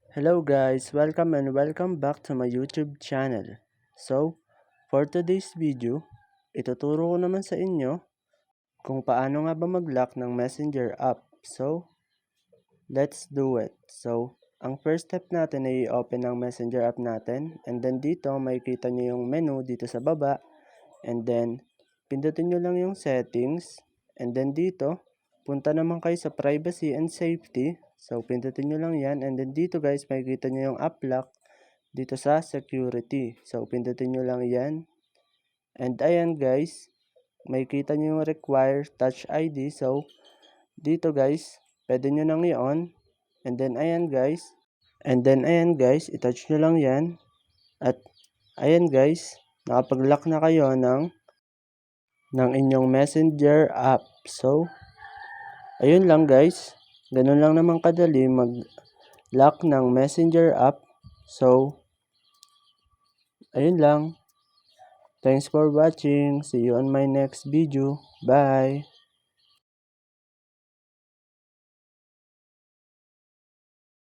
Hello guys, welcome and welcome back to my YouTube channel. So, for today's video, ituturo ko naman sa inyo kung paano nga ba mag-lock ng Messenger app. So, let's do it. So, ang first step natin ay i-open ang Messenger app natin, and then dito makikita nyo yung menu dito sa baba, and then pindutin nyo lang yung settings, and then dito punta naman kayo sa privacy and safety. So, pindutin nyo lang yan. And then dito guys, makikita nyo yung app lock dito sa security. So, pindutin nyo lang yan. And ayan guys, makikita nyo yung require touch ID. So, dito guys, pwede nyo nang i-on. And then ayan guys. I-touch nyo lang yan. At ayan guys, nakapag-lock na kayo ng inyong Messenger app. So, ayun lang guys. Ganun lang naman kadali mag-lock ng Messenger app. So, ayun lang. Thanks for watching. See you on my next video. Bye!